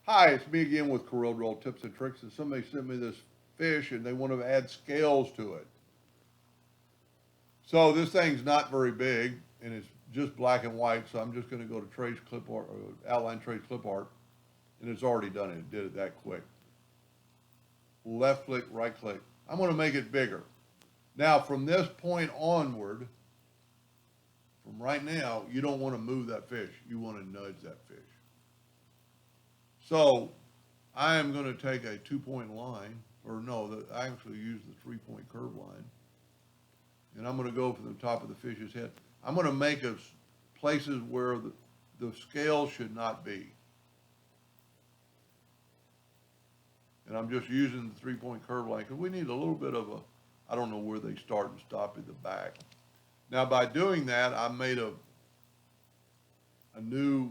Hi, it's me again with Corel Roll Tips and Tricks, and somebody sent me this fish and they want to add scales to it. So this thing's not very big and it's just black and white, so I'm just going to go to Trace Clip Art, or Outline Trace Clip Art, and it's already done it. It did it that quick. Left click, right click. I'm going to make it bigger. Now, from this point onward, from right now, you don't want to move that fish. You want to nudge that fish. So I am going to take a 2 point line, or no, I actually use the 3 point curve line, and I'm going to go from the top of the fish's head. I'm going to make places where the scale should not be. And I'm just using the 3 point curve line because we need a little bit of a, I don't know where they start and stop at the back. Now by doing that, I made a new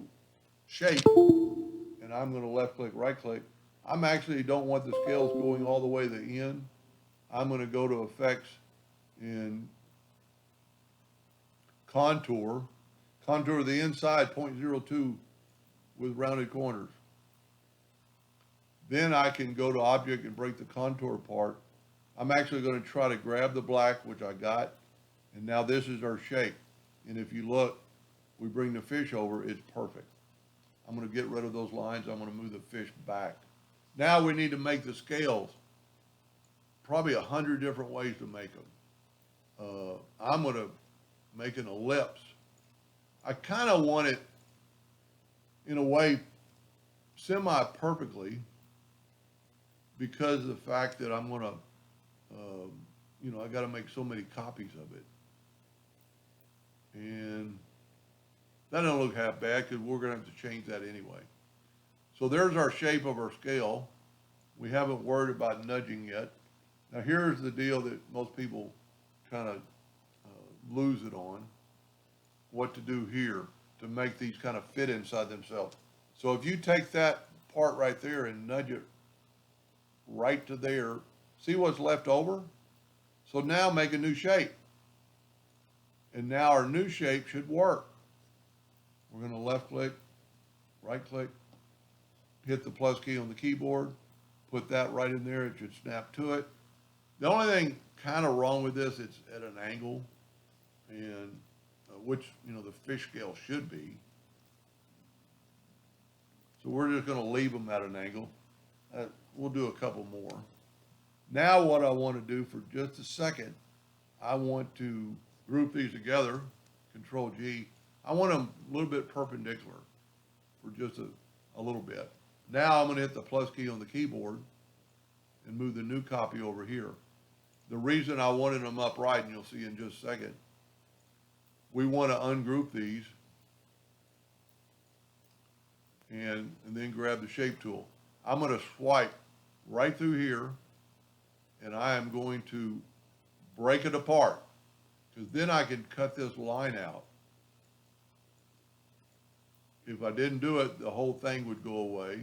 shape, and I'm going to left click, right click. I'm actually don't want the scales going all the way to the end. I'm going to go to effects and contour the inside 0.02 with rounded corners. Then I can go to object and break the contour apart. I'm actually going to try to grab the black, which I got, and now this is our shape. And if you look, we bring the fish over, it's perfect. I'm going to get rid of those lines. I'm going to move the fish back. Now we need to make the scales. Probably 100 different ways to make them. I'm going to make an ellipse. I kind of want it in a way semi-perfectly because of the fact that I'm going to, I got to make so many copies of it. And that doesn't look half bad because we're going to have to change that anyway. So there's our shape of our scale. We haven't worried about nudging yet. Now here's the deal that most people kind of lose it on. What to do here to make these kind of fit inside themselves. So if you take that part right there and nudge it right to there, see what's left over? So now make a new shape. And now our new shape should work. We're going to left click, right click, hit the plus key on the keyboard, put that right in there. It should snap to it. The only thing kind of wrong with this, it's at an angle, and which, the fish scale should be. So we're just going to leave them at an angle. We'll do a couple more. Now what I want to do for just a second, I want to group these together, Control G. I want them a little bit perpendicular for just a little bit. Now I'm going to hit the plus key on the keyboard and move the new copy over here. The reason I wanted them upright, and you'll see in just a second, we want to ungroup these and then grab the shape tool. I'm going to swipe right through here, and I am going to break it apart because then I can cut this line out. If I didn't do it, the whole thing would go away.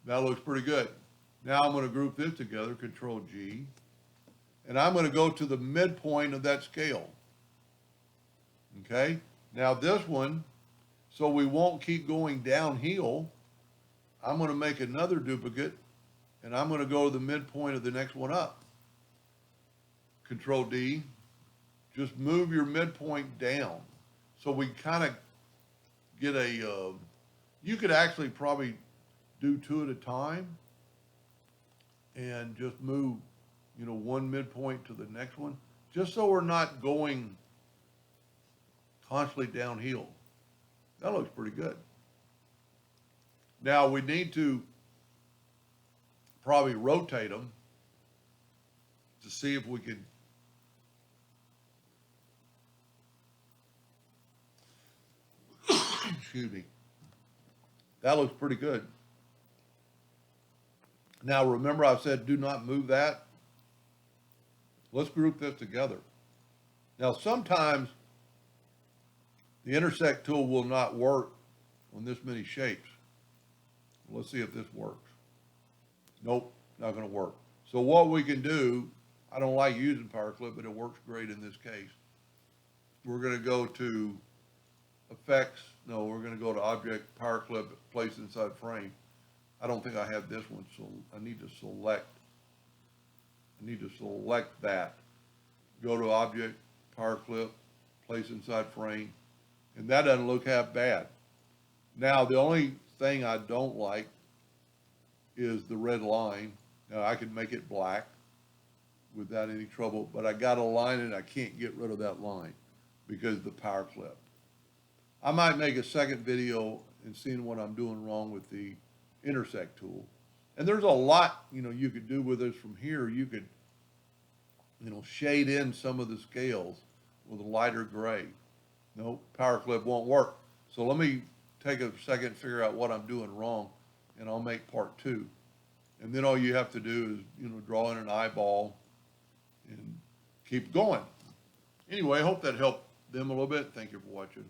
That looks pretty good. Now I'm going to group this together, Control G, and I'm going to go to the midpoint of that scale. Okay? Now this one, so we won't keep going downhill, I'm going to make another duplicate, and I'm going to go to the midpoint of the next one up. Control D. Just move your midpoint down. So we kind of get you could actually probably do two at a time and just move, one midpoint to the next one, just so we're not going constantly downhill. That looks pretty good. Now we need to probably rotate them to see if we can excuse me. That looks pretty good. Now remember I said do not move that. Let's group this together. Now sometimes the intersect tool will not work on this many shapes. Let's see if this works. Nope, not going to work. So what we can do, I don't like using power clip, but it works great in this case. We're going to go to effects, no, we're gonna go to object, power clip, place inside frame. I don't think I have this one, so I need to select that. Go to object, power clip, place inside frame, and that doesn't look half bad. Now, the only thing I don't like is the red line. Now, I could make it black without any trouble, but I got a line and I can't get rid of that line because of the power clip. I might make a second video and seeing what I'm doing wrong with the intersect tool. And there's a lot, you could do with this from here. You could, shade in some of the scales with a lighter gray. No, power clip won't work. So let me take a second and figure out what I'm doing wrong, and I'll make part 2. And then all you have to do is, draw in an eyeball and keep going. Anyway, I hope that helped them a little bit. Thank you for watching.